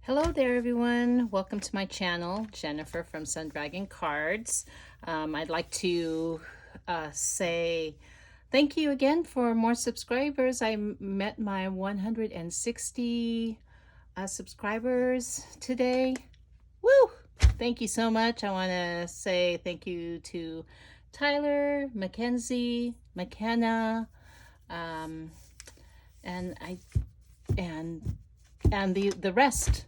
Hello there, everyone. Welcome to my channel, Jennifer from Sun Dragon Cards. I'd like to say thank you again for more subscribers. I met my 160 subscribers today. Woo! Thank you so much. I want to say thank you to Tyler, Mackenzie, McKenna, and the rest.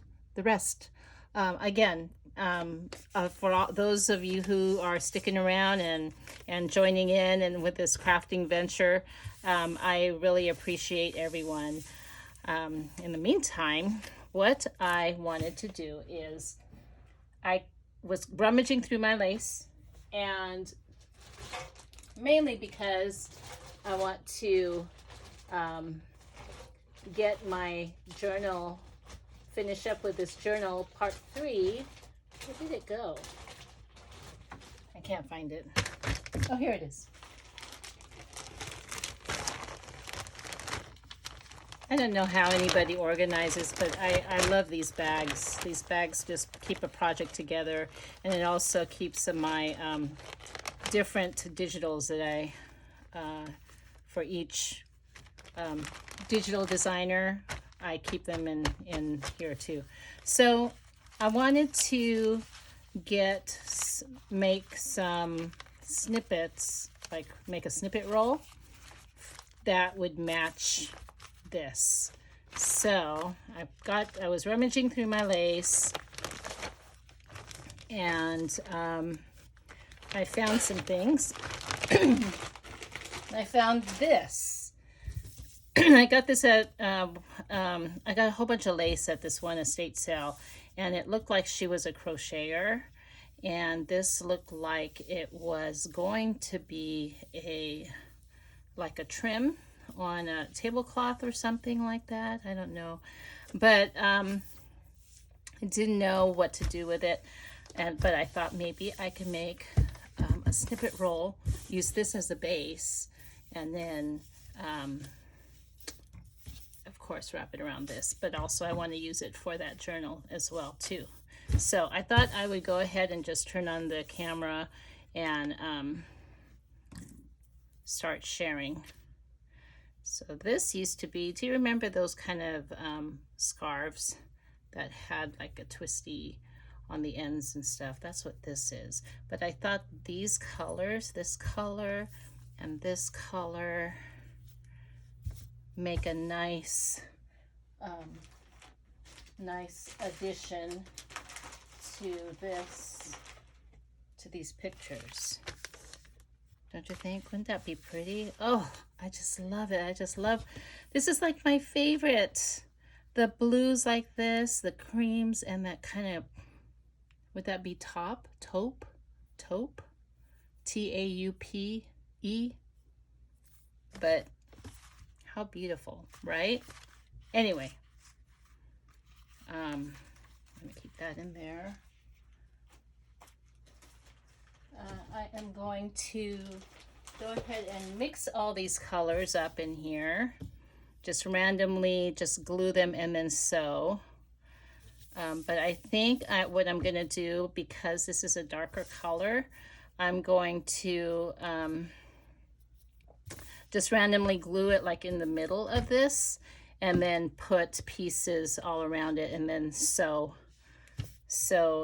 Again, for all those of you who are sticking around and joining in and with this crafting venture, I really appreciate everyone. In the meantime, what I wanted to do is I was rummaging through my lace, and mainly because I want to get my journal, finish up with this journal part 3. Where did it go? I can't find it. Oh, here it is. I don't know how anybody organizes, but I love these bags. These bags just keep a project together, and it also keeps my different digitals that I, for each digital designer, I keep them in here too. So I wanted to make some snippets, like make a snippet roll that would match this. So I was rummaging through my lace, and I found some things. I found this. I got this at, I got a whole bunch of lace at this one estate sale, and it looked like she was a crocheter, and this looked like it was going to be like a trim on a tablecloth or something like that. I don't know, but I didn't know what to do with it, but I thought maybe I could make a snippet roll, use this as a base, and then of course wrap it around this, but also I want to use it for that journal as well too. So I thought I would go ahead and just turn on the camera and start sharing. So this used to be, do you remember those kind of scarves that had like a twisty on the ends and stuff? That's what this is. But I thought these colors, this color and this color, make a nice addition to these pictures. Don't you think? Wouldn't that be pretty? Oh, I just love it. I just love, this is like my favorite. The blues like this, the creams, and that kind of, would that be taupe? Taupe? T-A-U-P-E? But how beautiful, right? Anyway, I'm gonna keep that in there. I am going to go ahead and mix all these colors up in here. Just randomly, just glue them and then sew. But I think what I'm gonna do, because this is a darker color, I'm going to just randomly glue it like in the middle of this, and then put pieces all around it, and then sew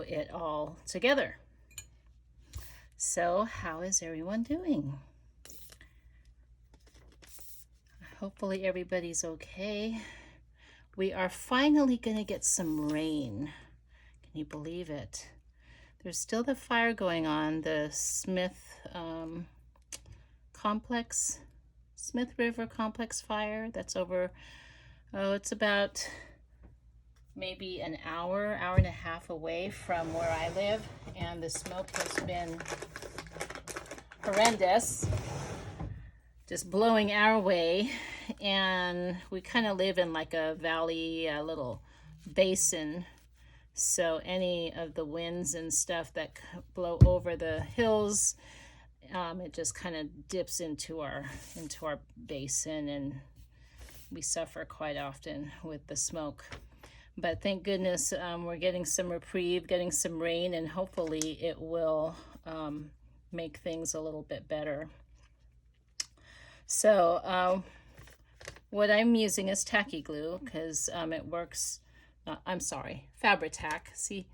it all together. So how is everyone doing? Hopefully everybody's okay. We are finally gonna get some rain. Can you believe it? There's still the fire going on, the Smith River Complex fire that's over, oh, it's about maybe an hour and a half away from where I live, and the smoke has been horrendous, just blowing our way. And we kind of live in like a valley, a little basin, so any of the winds and stuff that blow over the hills, it just kind of dips into our basin, and we suffer quite often with the smoke. But thank goodness we're getting some reprieve, getting some rain, and hopefully it will make things a little bit better. So what I'm using is tacky glue because it works. I'm sorry, Fabri-Tac. See,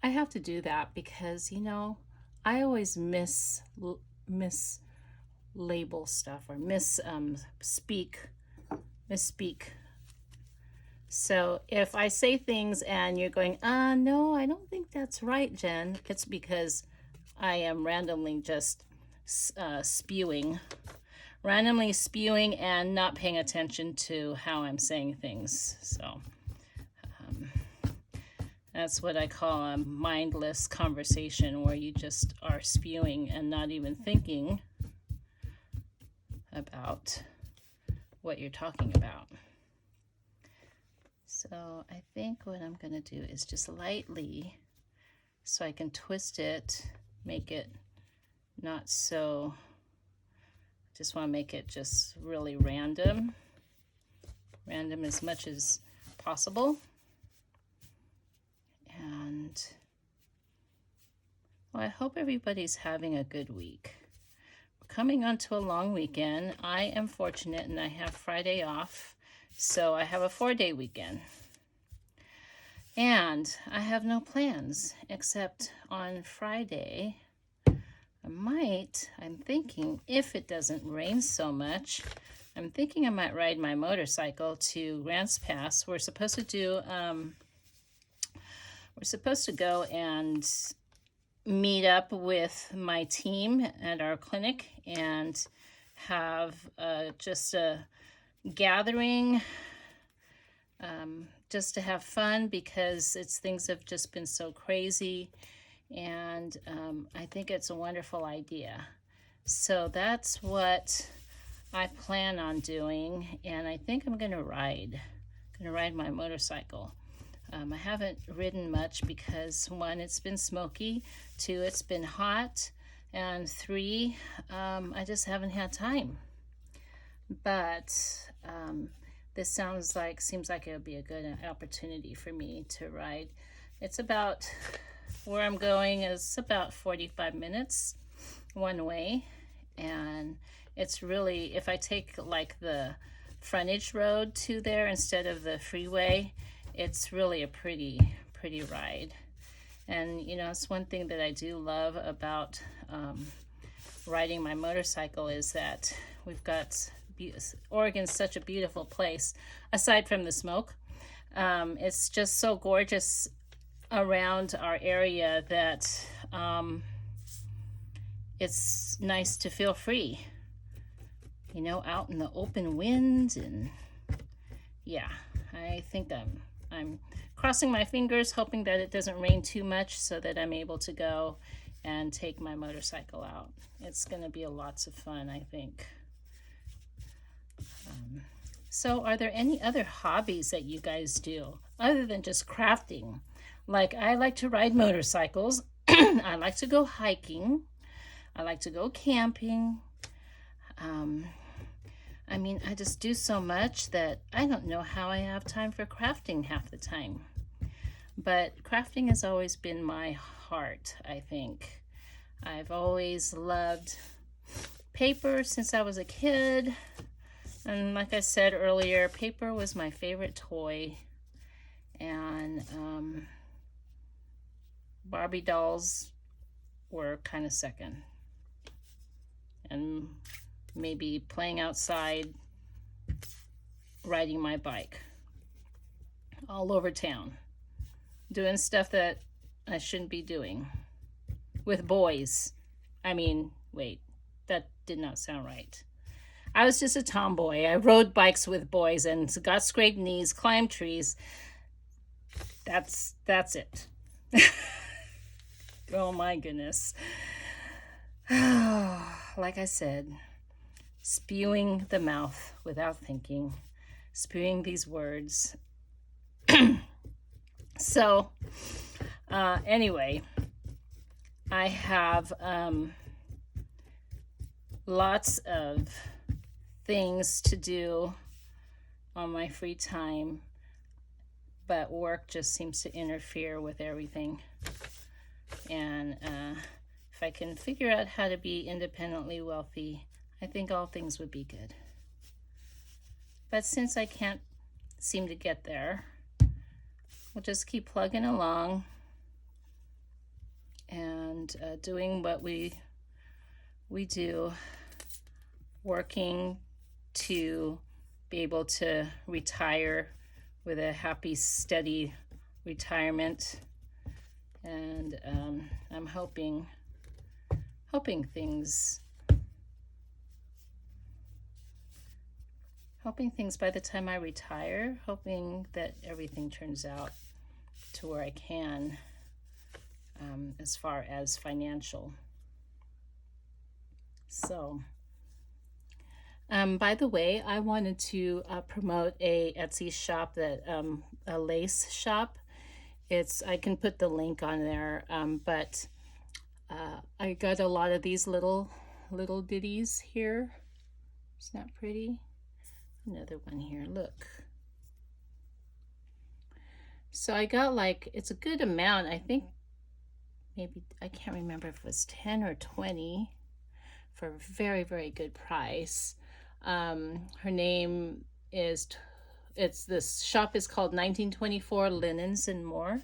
I have to do that because, I always mislabel stuff or misspeak. So if I say things and you're going, no, I don't think that's right, Jen, it's because I am randomly just spewing and not paying attention to how I'm saying things. So that's what I call a mindless conversation, where you just are spewing and not even thinking about what you're talking about. So I think what I'm going to do is just lightly, so I can twist it, make it not so, just want to make it just really random as much as possible. And well, I hope everybody's having a good week. We're coming onto a long weekend. I am fortunate and I have Friday off, so I have a 4-day weekend. And I have no plans except on Friday. I'm thinking, if it doesn't rain so much, I'm thinking I might ride my motorcycle to Grants Pass. We're supposed to go and meet up with my team at our clinic and have just a gathering, just to have fun, because things have just been so crazy, and I think it's a wonderful idea. So that's what I plan on doing, and I think I'm gonna ride my motorcycle. I haven't ridden much because 1, it's been smoky, 2, it's been hot, and 3, I just haven't had time. But this seems like it would be a good opportunity for me to ride. It's about, where I'm going is about 45 minutes one way, and it's really, if I take like the frontage road to there instead of the freeway, it's really a pretty ride. And it's one thing that I do love about riding my motorcycle is that we've got, Oregon's such a beautiful place. Aside from the smoke, it's just so gorgeous around our area that it's nice to feel free, out in the open wind. And yeah, I think I'm crossing my fingers, hoping that it doesn't rain too much so that I'm able to go and take my motorcycle out. It's going to be lots of fun, I think. So are there any other hobbies that you guys do other than just crafting? Like, I like to ride motorcycles. I like to go hiking. I like to go camping. I just do so much that I don't know how I have time for crafting half the time. But crafting has always been my heart, I think. I've always loved paper since I was a kid. And like I said earlier, paper was my favorite toy. And Barbie dolls were kind of second. And maybe playing outside, riding my bike all over town, doing stuff that I shouldn't be doing with boys. Wait, that did not sound right. I was just a tomboy. I rode bikes with boys and got scraped knees, climbed trees. That's it. Oh my goodness. Like I said, spewing the mouth without thinking, spewing these words. So, anyway, I have lots of things to do on my free time. but work just seems to interfere with everything. And if I can figure out how to be independently wealthy, I think all things would be good. But since I can't seem to get there, we'll just keep plugging along and doing what we do, working to be able to retire with a happy, steady retirement. And I'm hoping things by the time I retire, hoping that everything turns out to where I can, as far as financial. So, by the way, I wanted to promote a Etsy shop, that a lace shop. I can put the link on there, but I got a lot of these little ditties here. Isn't that pretty? Another one here, look. So I got it's a good amount. I think maybe, I can't remember if it was 10 or 20 for a very, very good price. Her name is, this shop is called 1924 Linens and More.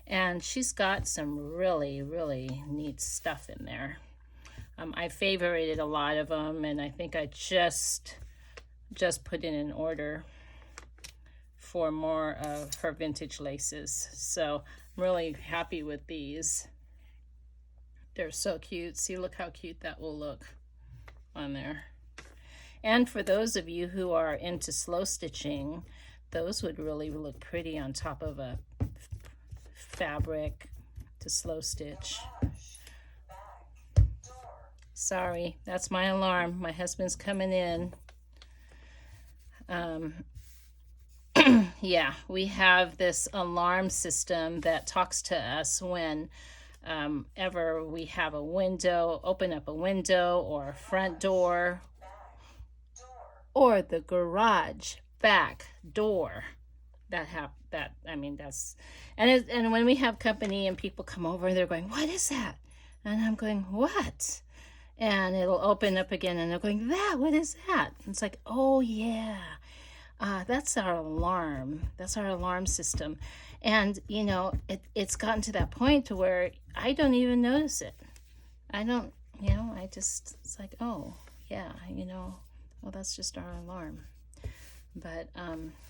And she's got some really, really neat stuff in there. I favorited a lot of them, and I think I just put in an order for more of her vintage laces. So I'm really happy with these. They're so cute. See, look how cute that will look on there. And for those of you who are into slow stitching, those would really look pretty on top of a fabric to slow stitch. Sorry, that's my alarm. My husband's coming in. Yeah, we have this alarm system that talks to us when ever we have a window, open up a window or a front door or the garage back door. And when we have company and people come over, they're going, "What is that?" And I'm going, "What?" And it'll open up again and they're going, "What is that?" And it's like, "Oh yeah, that's our alarm. That's our alarm system." And it's gotten to that point to where I don't even notice it. I don't, it's like, oh yeah, well, that's just our alarm. But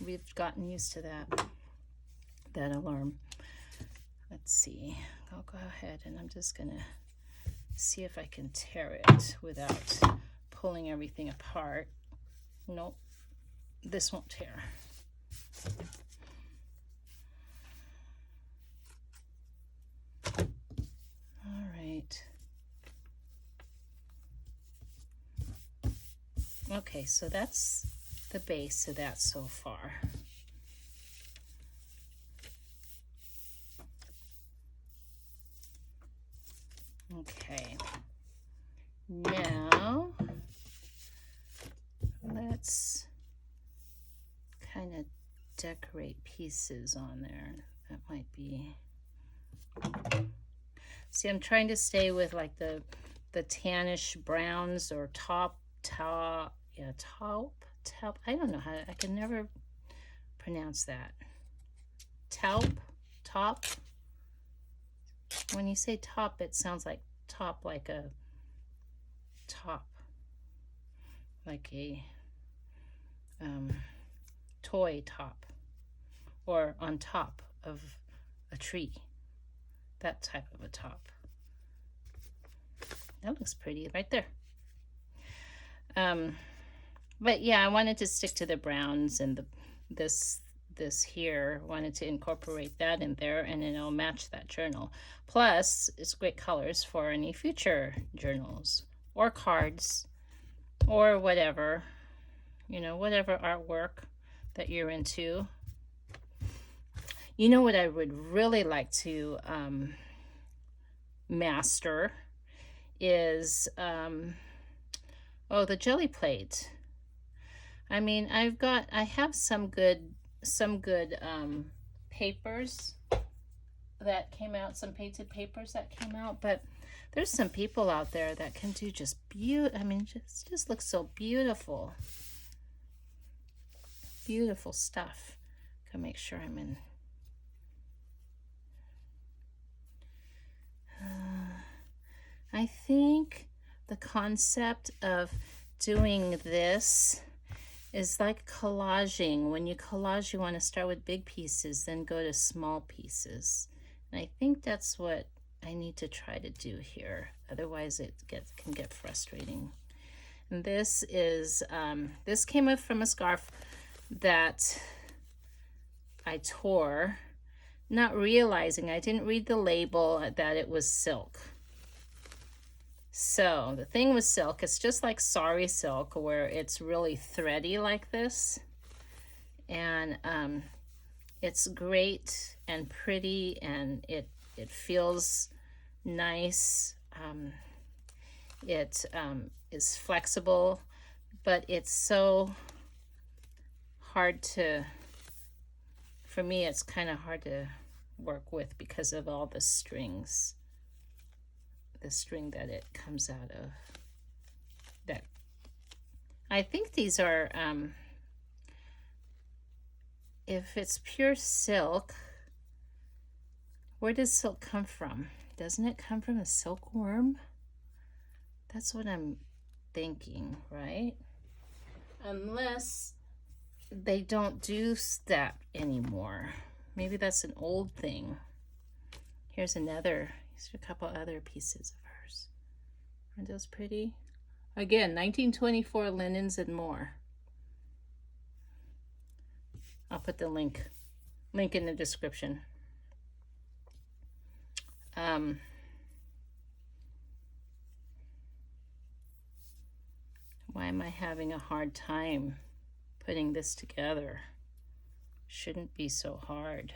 we've gotten used to that alarm. Let's see. I'll go ahead and I'm just gonna see if I can tear it without pulling everything apart. Nope, this won't tear. All right. Okay, so that's the base of that so far. Okay, now let's kind of decorate pieces on there. That might be, see, I'm trying to stay with like the tannish browns or taupe. I don't know I can never pronounce that. Taupe. When you say top, it sounds like top, like a top, like a toy top, or on top of a tree. That type of a top. That looks pretty right there. But yeah, I wanted to stick to the browns, and this here, wanted to incorporate that in there, and then it'll match that journal. Plus, it's great colors for any future journals or cards or whatever, whatever artwork that you're into. You know what I would really like to master is the jelly plate. I mean, I have some good papers that came out, some painted papers that came out, but there's some people out there that can do just I mean, just looks so beautiful. Beautiful stuff. Gotta make sure I'm in. I think the concept of doing this is like collaging. When you collage, you want to start with big pieces, then go to small pieces. And I think that's what I need to try to do here. Otherwise, it can get frustrating. And this is, this came up from a scarf that I tore, not realizing, I didn't read the label that it was silk. So the thing with silk, it's just like sari silk, where it's really thready like this. And it's great and pretty, and it feels nice. It is flexible, but it's so hard to, for me, it's kind of hard to work with because of all the strings. The string that it comes out of. That I think these are, if it's pure silk, where does silk come from? Doesn't it come from a silkworm? That's what I'm thinking, right? Unless they don't do that anymore. Maybe that's an old thing. Here's another. These are a couple other pieces of hers. Aren't those pretty? Again, 1924 linens and more. I'll put the link in the description. Why am I having a hard time putting this together? Shouldn't be so hard.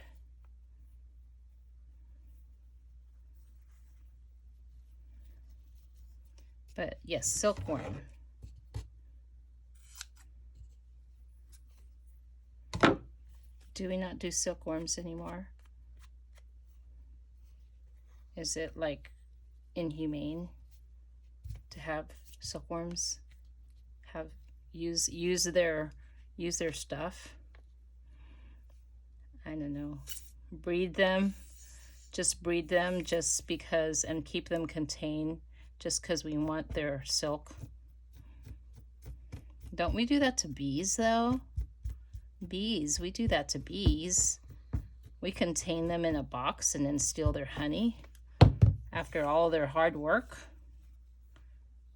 But yes, silkworm. Do we not do silkworms anymore? Is it like inhumane to have silkworms use their stuff? I don't know. Breed them just because, and keep them contained just because we want their silk. Don't we do that to bees though? Bees, we do that to bees. We contain them in a box and then steal their honey after all their hard work.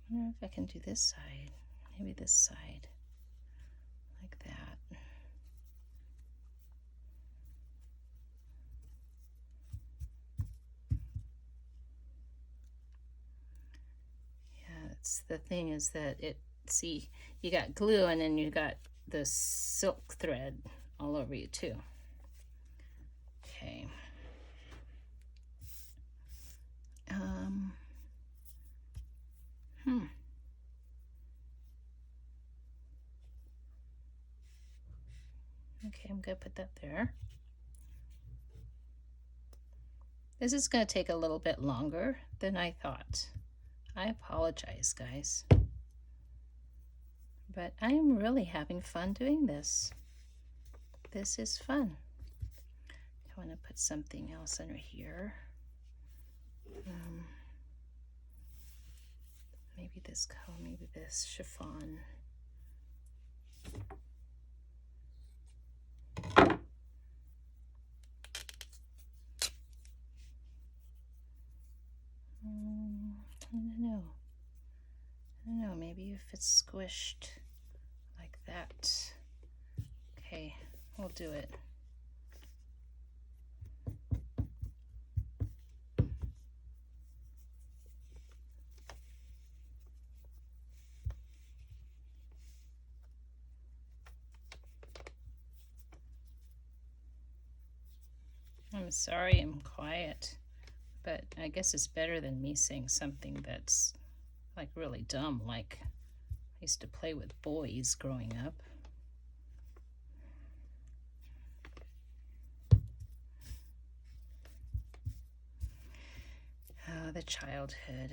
I wonder if I can do this side. Maybe this side. Like that. Yeah, that's the thing, is that see, you got glue and then you got the silk thread all over you too. Okay. Okay, I'm gonna put that there. This is gonna take a little bit longer than I thought. I apologize, guys. But I am really having fun doing this. This is fun. I want to put something else under here. Maybe this color, maybe this chiffon. I don't know, maybe if it's squished like that. Okay, we'll do it. I'm sorry I'm quiet, but I guess it's better than me saying something that's like really dumb, like I used to play with boys growing up. the childhood.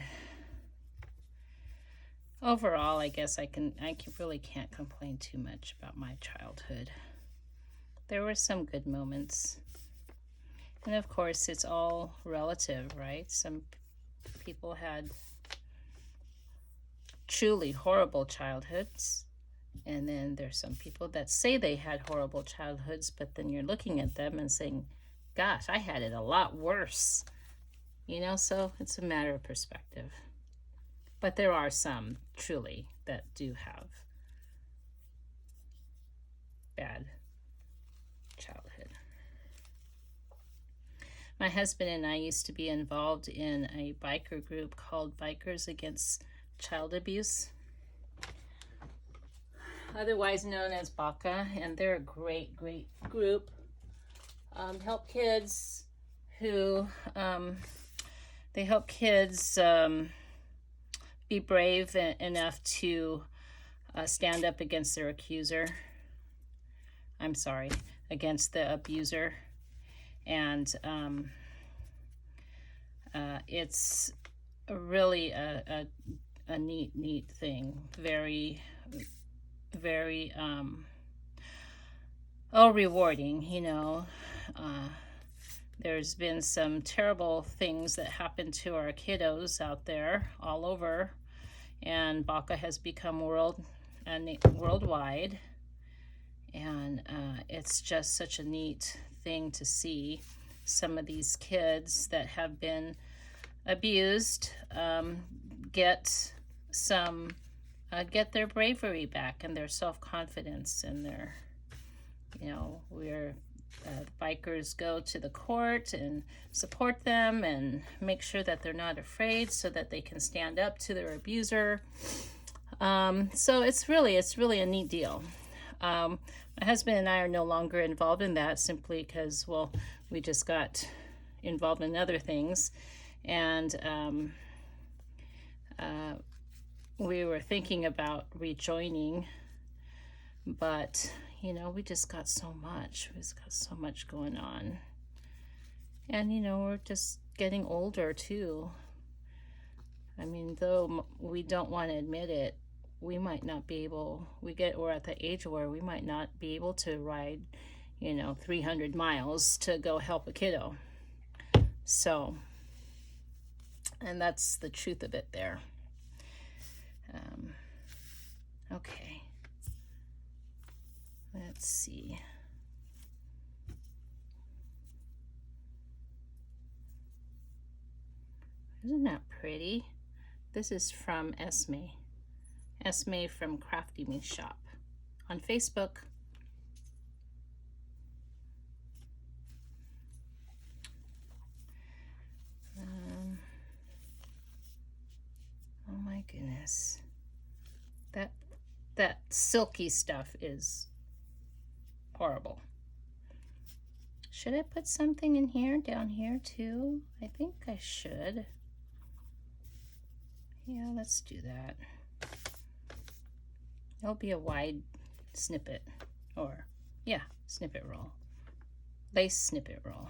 Overall, I guess I really can't complain too much about my childhood. There were some good moments. And of course, it's all relative, right? Some people had truly horrible childhoods. And then there's some people that say they had horrible childhoods, but then you're looking at them and saying, gosh, I had it a lot worse. You know, so it's a matter of perspective. But there are some, truly, that do have bad childhood. My husband and I used to be involved in a biker group called Bikers Against Child Abuse, otherwise known as BACA, and they're a great, great group. Help kids who, they help kids be brave enough to stand up against their accuser. I'm sorry, against the abuser. And it's really a neat thing. Very, very rewarding, you know. There's been some terrible things that happen to our kiddos out there all over, and BACA has become worldwide, and it's just such a neat thing to see some of these kids that have been abused get their bravery back and their self-confidence, and their, you know, bikers go to the court and support them and make sure that they're not afraid so that they can stand up to their abuser. So it's really a neat deal. My husband and I are no longer involved in that, simply because, well, we just got involved in other things, and we were thinking about rejoining, but you know, we just got so much. We just got so much going on. And, you know, we're just getting older, too. I mean, though we don't want to admit it, we might not be able, we're at the age where we might not be able to ride, you know, 300 miles to go help a kiddo. So, and that's the truth of it there. Okay. Let's see. Isn't that pretty? This is from Esme. Esme from Crafty Me Shop on Facebook. Oh my goodness. That silky stuff is horrible. Should I put something in here, down here too? I think I should. Yeah, let's do that. It'll be a wide snippet, or yeah, snippet roll. Lace snippet roll.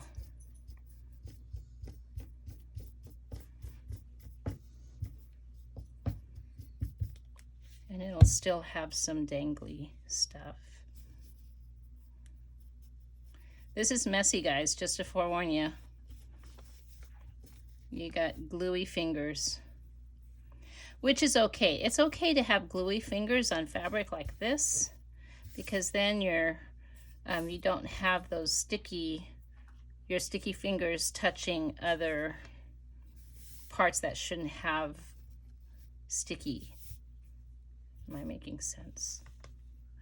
And it'll still have some dangly stuff. This is messy, guys, just to forewarn you. You got gluey fingers, which is okay. It's okay to have gluey fingers on fabric like this, because then you don't have those your sticky fingers touching other parts that shouldn't have sticky. Am I making sense?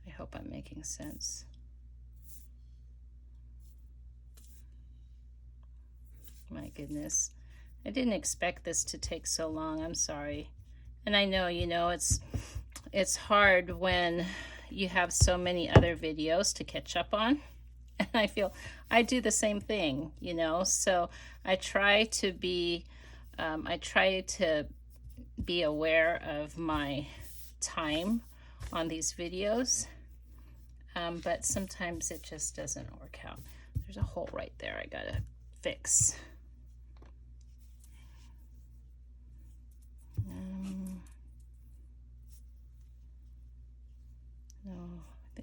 I hope I'm making sense. My goodness. I didn't expect this to take so long. I'm sorry. And I know, you know, it's hard when you have so many other videos to catch up on. And I feel I do the same thing, you know. So I try to be aware of my time on these videos, but sometimes it just doesn't work out. There's a hole right there I gotta fix.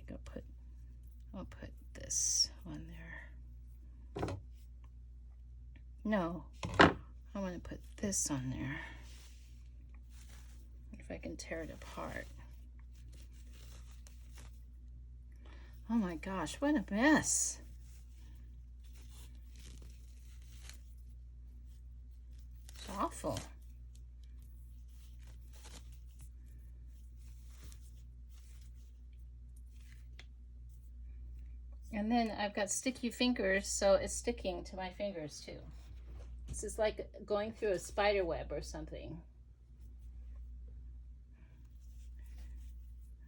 think I'll put this on there. No, I want to put this on there. If I can tear it apart. Oh my gosh, what a mess. It's awful. And then I've got sticky fingers, so it's sticking to my fingers too. This is like going through a spider web or something.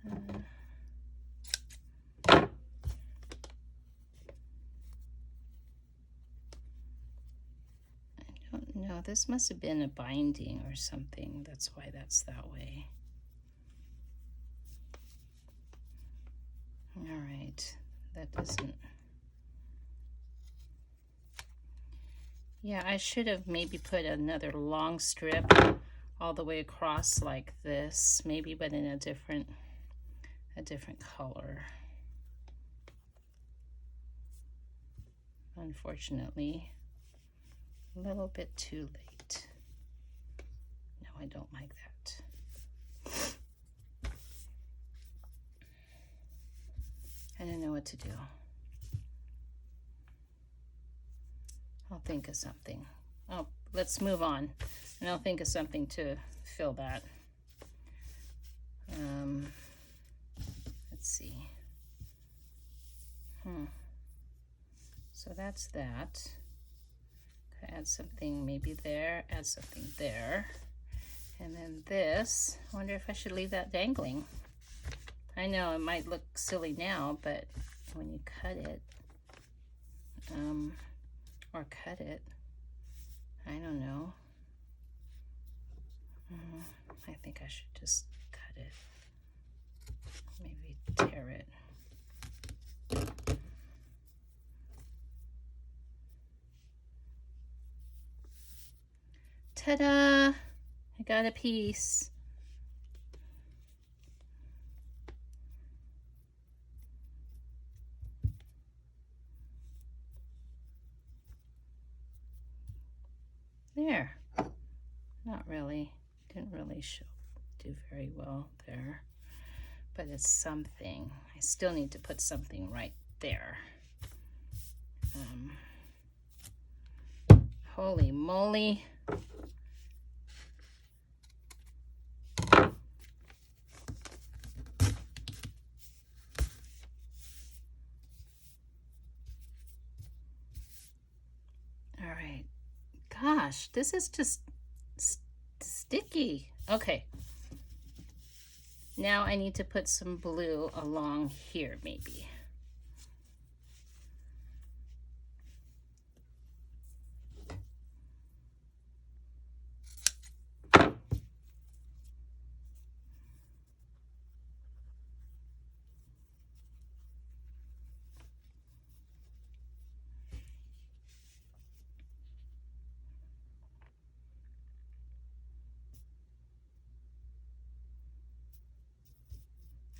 I don't know. This must have been a binding or something. That's why that's that way. All right. That doesn't. Yeah, I should have maybe put another long strip all the way across like this, maybe, but in a different color. Unfortunately, a little bit too late. No, I don't like that. I don't know what to do. I'll think of something. Oh, let's move on, and I'll think of something to fill that. Let's see. So that's that. Could add something maybe there, add something there. And then this, I wonder if I should leave that dangling. I know it might look silly now, but when you cut it, or cut it, I don't know. I think I should just cut it. Maybe tear it. Ta-da! I got a piece. There. Not really. Didn't really do very well there. But it's something. I still need to put something right there. Holy moly. All right. Gosh, this is just sticky. Okay. Now I need to put some blue along here, maybe.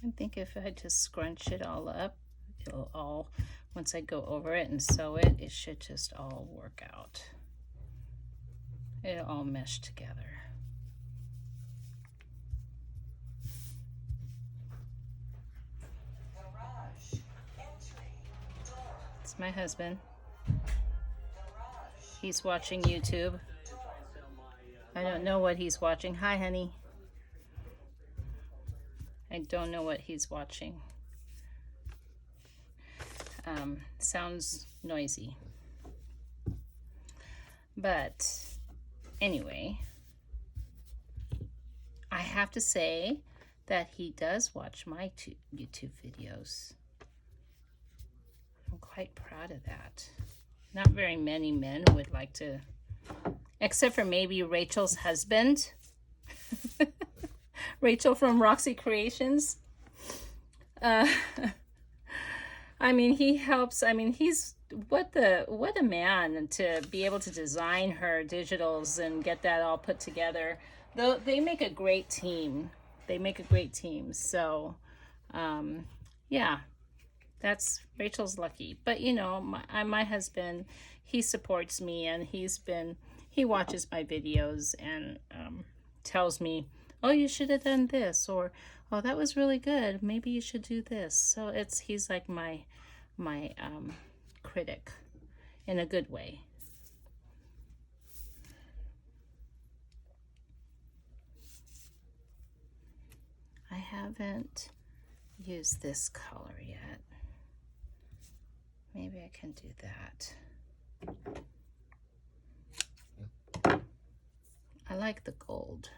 I think if I just scrunch it all up, it'll all, once I go over it and sew it, it should just all work out. It'll all mesh together. It's my husband. He's watching YouTube. I don't know what he's watching. Hi, honey. I don't know what he's watching. Sounds noisy. But anyway, I have to say that he does watch my YouTube videos. I'm quite proud of that. Not very many men would like to, except for maybe Rachel's husband. Rachel from Roxy Creations. I mean, he helps. I mean, he's what a man to be able to design her digitals and get that all put together. Though they make a great team. They make a great team. So Yeah, that's Rachel's lucky. But you know, my husband, he supports me, and he watches my videos and tells me, oh, you should have done this, or oh, that was really good, maybe you should do this. So he's like my critic in a good way. I haven't used this color yet. Maybe I can do that. I like the gold.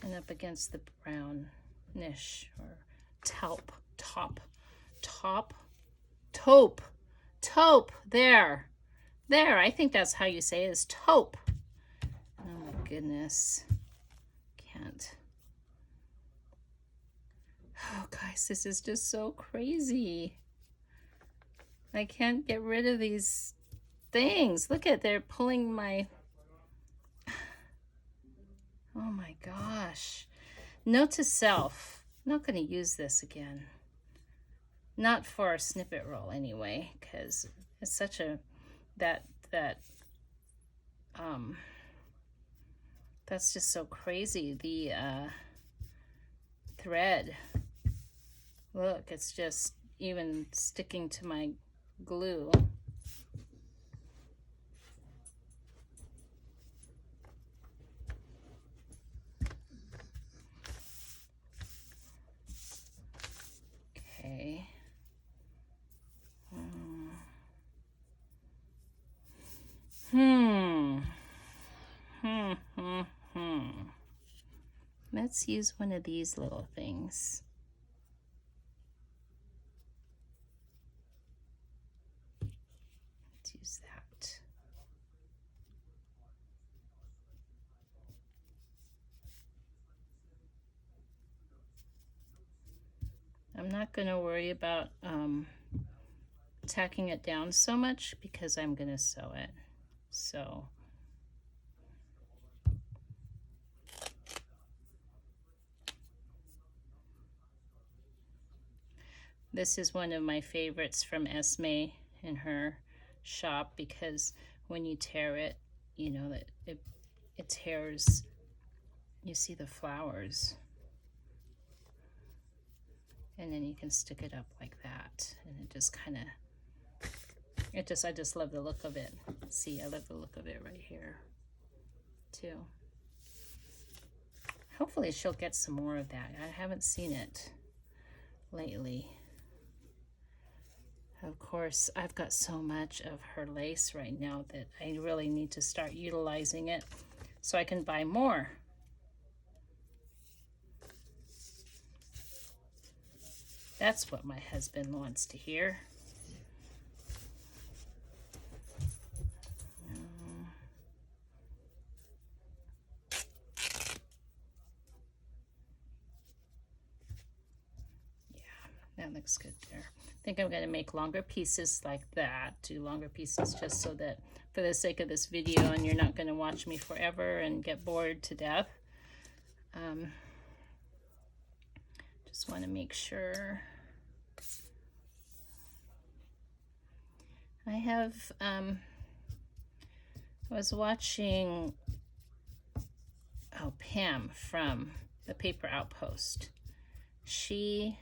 And up against the brownish or taupe, taupe. There. I think that's how you say it, is taupe. Oh my goodness. Can't. Oh, guys, this is just so crazy. I can't get rid of these things. Look at, they're pulling my... Oh my gosh. Note to self, I'm not going to use this again. Not for a snippet roll anyway, because it's such a... that's just so crazy. The thread, look, it's just even sticking to my glue. Okay. Let's use one of these little things. Let's use that. I'm not going to worry about tacking it down so much because I'm going to sew it. So this is one of my favorites from Esme in her shop, because when you tear it, you know that it tears, you see the flowers, and then you can stick it up like that, and it just kind of, I just love the look of it. See, I love the look of it right here too. Hopefully she'll get some more of that. I haven't seen it lately. Of course, I've got so much of her lace right now that I really need to start utilizing it so I can buy more. That's what my husband wants to hear. That looks good there. I think I'm going to make longer pieces like that, do longer pieces just so that for the sake of this video, and you're not going to watch me forever and get bored to death. Just want to make sure. I have, I was watching, Pam from the Paper Outpost. She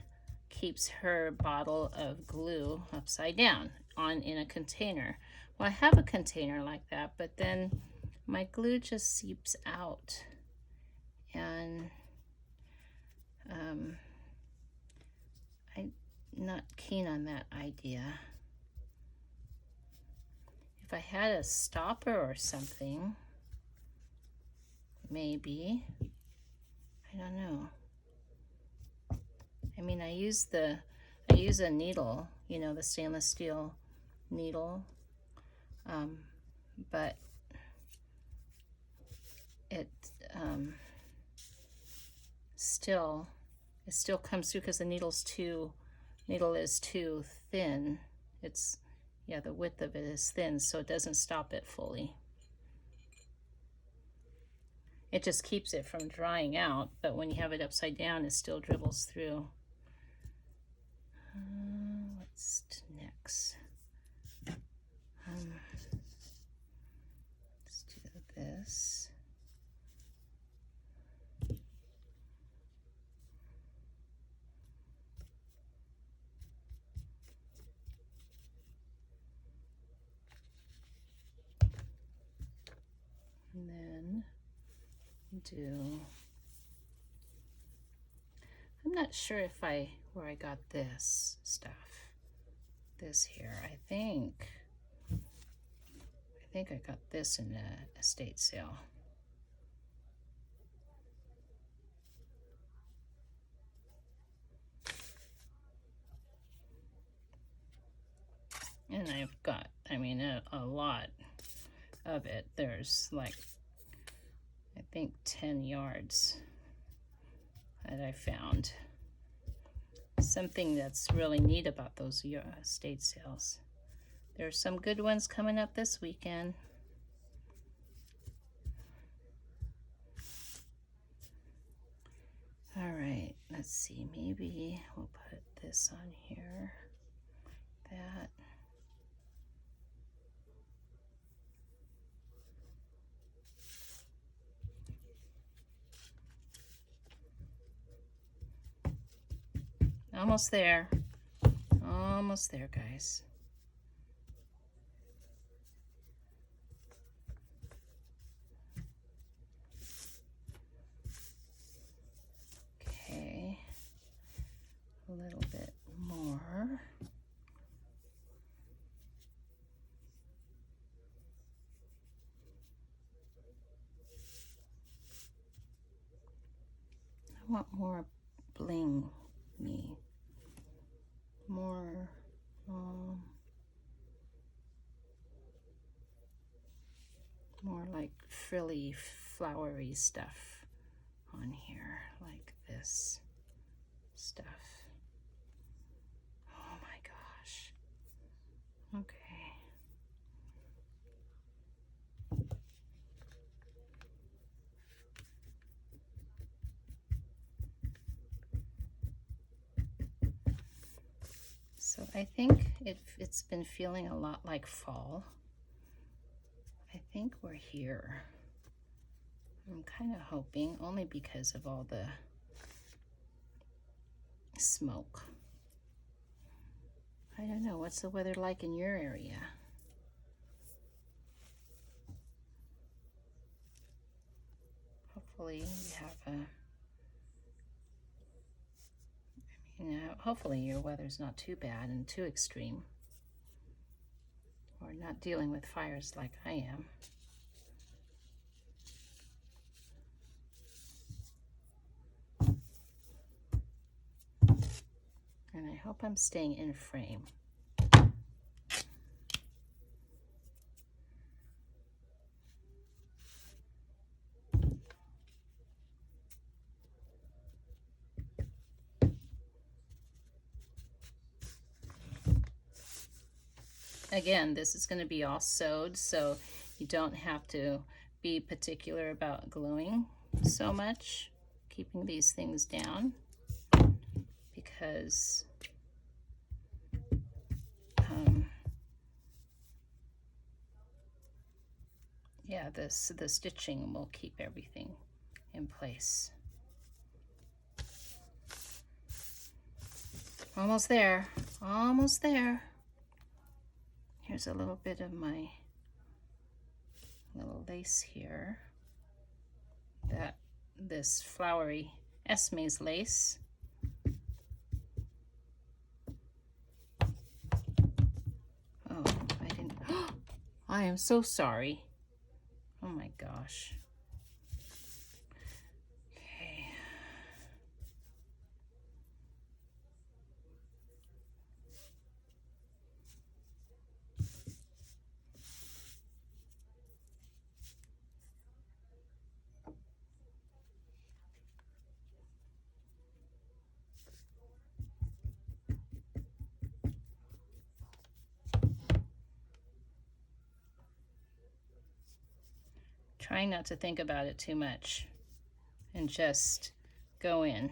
keeps her bottle of glue upside down in a container. Well, I have a container like that, but then my glue just seeps out, and I'm not keen on that idea. If I had a stopper or something, maybe. I don't know. I mean, I use a needle, you know, the stainless steel needle, but it still comes through because the needle is too thin. It's, yeah, the width of it is thin, so it doesn't stop it fully. It just keeps it from drying out, but when you have it upside down, it still dribbles through. What's next? Let's do this. And then do, I'm not sure if where I got this stuff. This here, I think I got this in a estate sale. And I've got, I mean, a lot of it. There's like, I think 10 yards that I found. Something that's really neat about those estate sales. There's some good ones coming up this weekend. All right, let's see, maybe we'll put this on here, that. Almost there. Almost there, guys. Okay. A little bit more. I want more bling me. More more like frilly, flowery stuff on here, like this stuff. Oh my gosh. Okay. So I think it's been feeling a lot like fall. I think we're here. I'm kind of hoping, only because of all the smoke. I don't know, what's the weather like in your area? Hopefully you have hopefully your weather's not too bad and too extreme, or not dealing with fires like I am. And I hope I'm staying in frame. Again, this is going to be all sewed, so you don't have to be particular about gluing so much, keeping these things down, because yeah, the stitching will keep everything in place. Almost there, almost there. Here's a little bit of my little lace here. This flowery Esme's lace. Oh, I didn't. I am so sorry. Oh my gosh. Okay. trying not to think about it too much and just go in.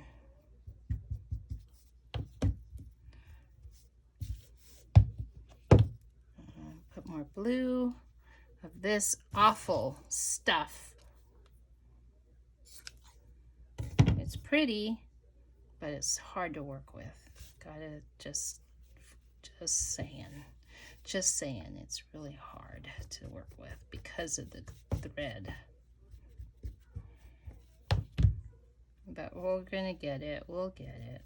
Put more blue of this awful stuff. It's pretty, but it's hard to work with. Gotta just saying. Just saying, it's really hard to work with because of the thread. But we're gonna get it. We'll get it.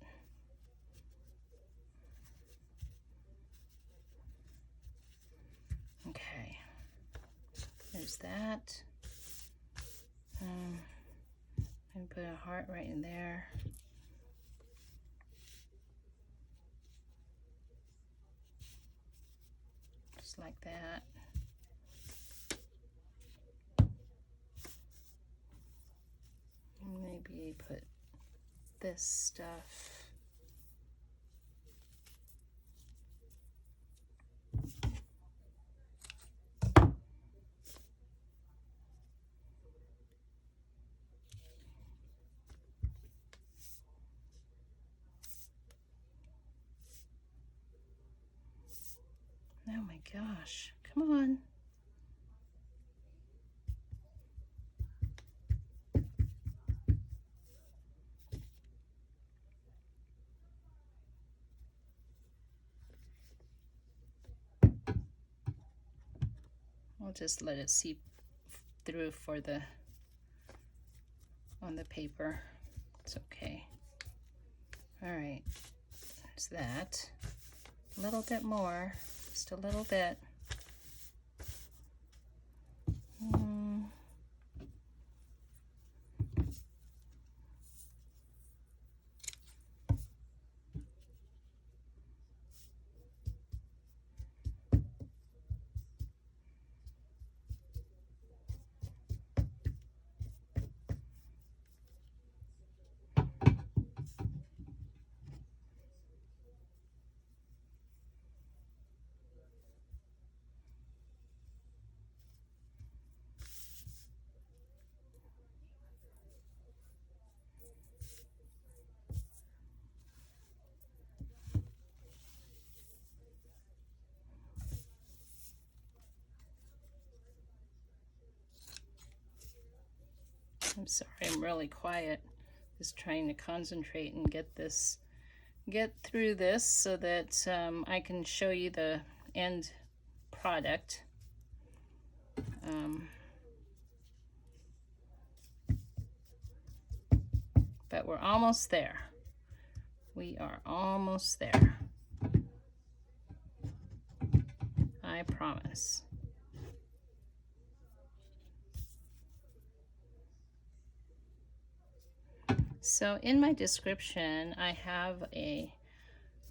Okay. There's that. And put a heart right in there. Just like that. Maybe put this stuff. Oh my gosh, come on. I'll just let it seep through on the paper. It's okay. All right, there's that. A little bit more, just a little bit. I'm sorry, I'm really quiet. Just trying to concentrate and get through this so that I can show you the end product. But we're almost there. We are almost there. I promise. So in my description, I have a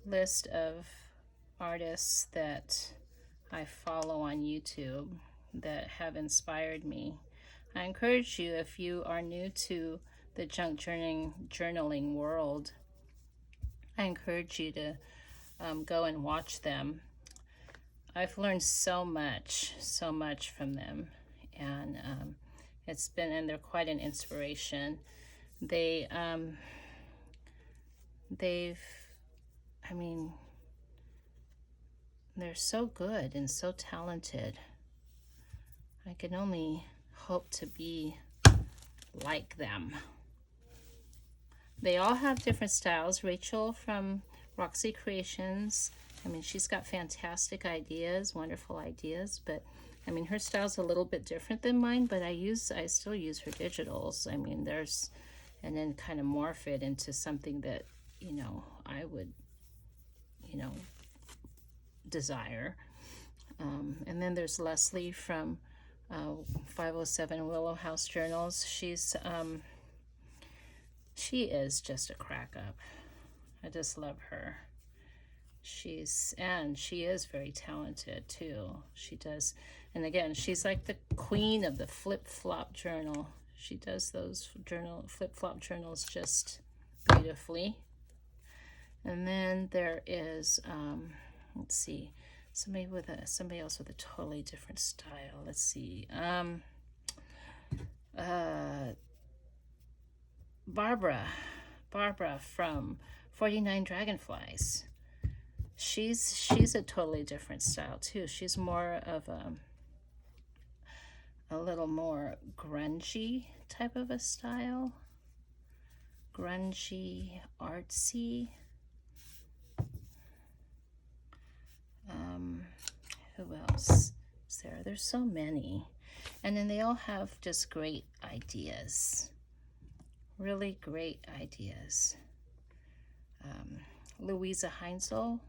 list of artists that I follow on YouTube that have inspired me. I encourage you, if you are new to the junk journaling world, I encourage you to go and watch them. I've learned so much from them, and they're quite an inspiration. They've, I mean, they're so good and so talented. I can only hope to be like them. They all have different styles. Rachel from Roxy Creations, I mean, she's got fantastic ideas, wonderful ideas, but I mean, her style's a little bit different than mine, but I still use her digitals. I mean, and then kind of morph it into something that, I would, desire. And then there's Leslie from 507 Willow House Journals. She is just a crack up. I just love her. She is very talented too. She does, and again, she's like the queen of the flip-flop journal. She does those flip-flop journals just beautifully. And then there is, let's see, somebody else with a totally different style. Let's see. uh, Barbara from 49 Dragonflies. She's a totally different style too. She's more of a little more grungy type of a style. Grungy, artsy. Who else is there? There's so many. And then they all have just great ideas. Really great ideas. Louisa Heinzel.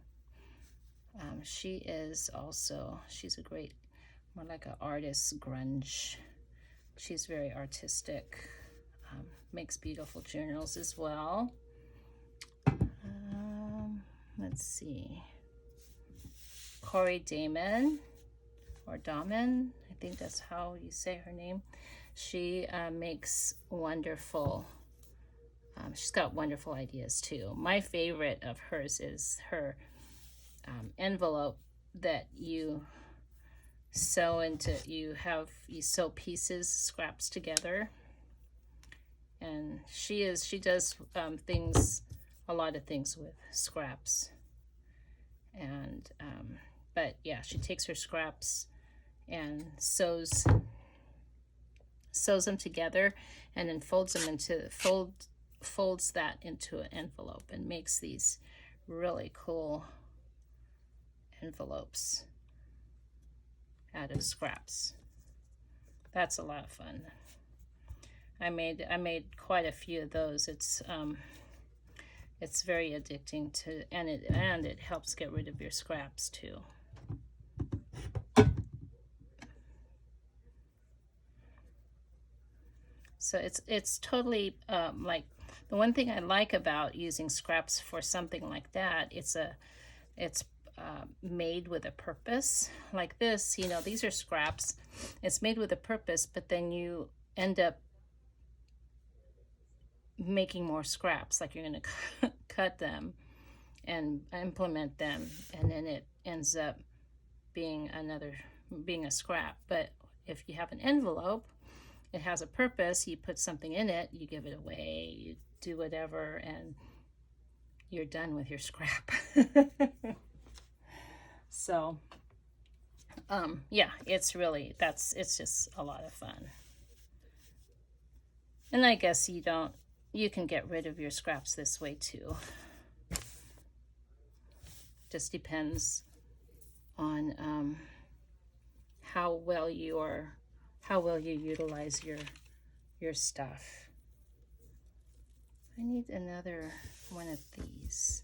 She is also, she's a great, more like an artist, grunge. She's very artistic. Makes beautiful journals as well. Let's see. Corey Damon, or Damen, I think that's how you say her name. She makes wonderful, she's got wonderful ideas too. My favorite of hers is her envelope that you sew into, you sew pieces, scraps together. And she does things, a lot of things with scraps. And but yeah, she takes her scraps and sews them together, and then folds that into an envelope, and makes these really cool envelopes out of scraps. That's a lot of fun. I made quite a few of those. It's very addicting to, and it helps get rid of your scraps too. So it's totally like, the one thing I like about using scraps for something like that, it's made with a purpose. Like this, these are scraps. It's made with a purpose, but then you end up making more scraps. Like, you're going to cut them and implement them, and then it ends up being a scrap. But if you have an envelope, it has a purpose. You put something in it, you give it away, you do whatever, and you're done with your scrap. So yeah, it's just a lot of fun. And I guess you can get rid of your scraps this way too. Just depends on how well you utilize your stuff. I need another one of these,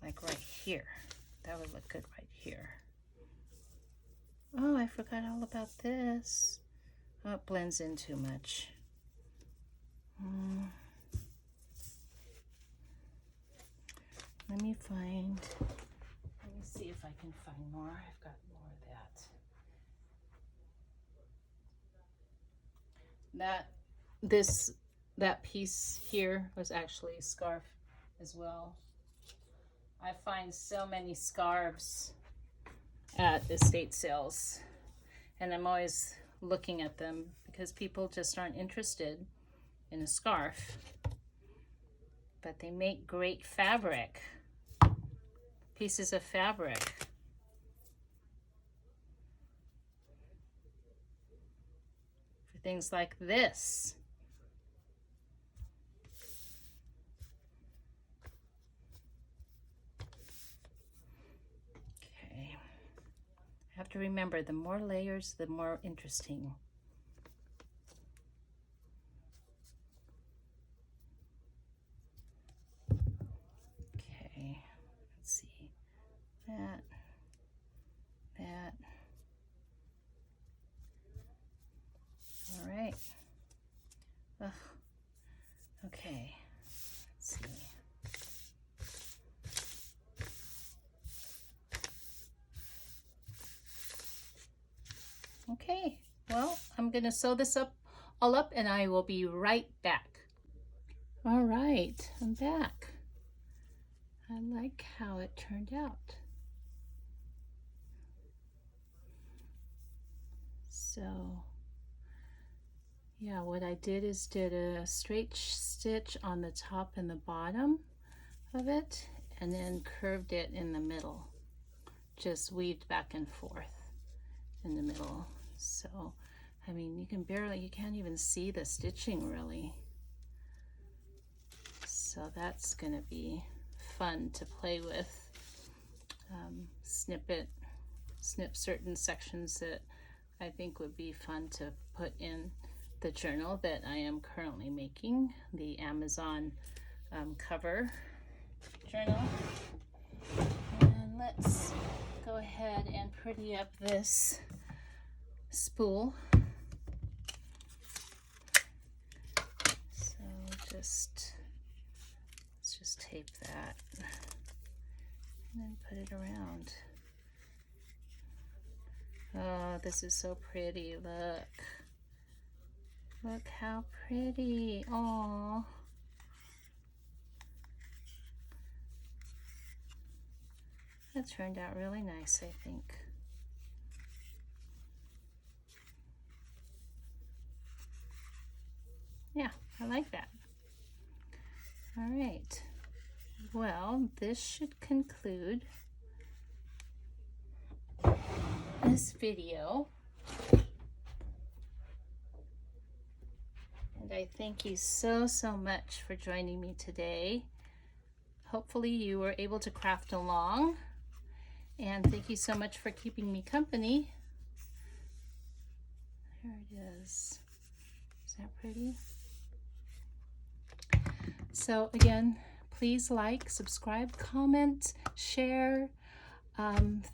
like right here. That would look good right here. Oh, I forgot all about this. Oh, it blends in too much. Let me see if I can find more. I've got more of that. That piece here was actually a scarf as well. I find so many scarves at estate sales, and I'm always looking at them because people just aren't interested in a scarf. But they make great fabric, pieces of fabric. For things like this. Okay. I have to remember, the more layers, the more interesting. Okay, let's see. That. All right. Ugh. Okay, let's see. Okay, well, I'm gonna sew this all up, and I will be right back. All right, I'm back. I like how it turned out. So yeah, what I did is did a straight stitch on the top and the bottom of it, and then curved it in the middle, just weaved back and forth in the middle. So I mean, you can't even see the stitching really. So that's gonna be fun to play with. Snip certain sections that I think would be fun to put in the journal that I am currently making, the Amazon cover journal. And let's go ahead and pretty up this spool. So let's just tape that and then put it around. Oh, this is so pretty. Look how pretty. Oh, that turned out really nice, I think. Yeah, I like that. All right. Well, this should conclude this video. And I thank you so much for joining me today. Hopefully you were able to craft along. And thank you so much for keeping me company. There it is. Is that pretty? So again, please like, subscribe, comment, share.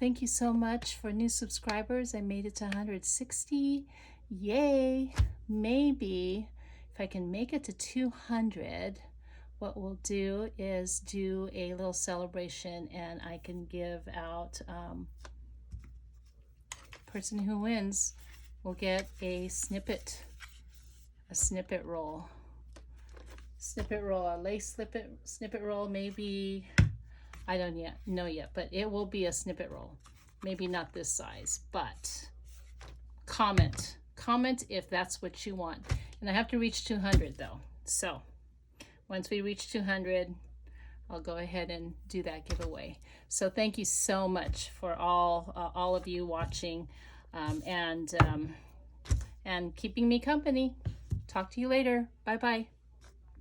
Thank you so much for new subscribers. I made it to 160. Yay! Maybe if I can make it to 200, what we'll do is do a little celebration, and I can give out person who wins will get a snippet roll. A lace snippet roll, maybe, I don't know yet, but it will be a snippet roll. Maybe not this size, but comment if that's what you want. And I have to reach 200 though. So once we reach 200, I'll go ahead and do that giveaway. So thank you so much for all of you watching and keeping me company. Talk to you later. Bye bye.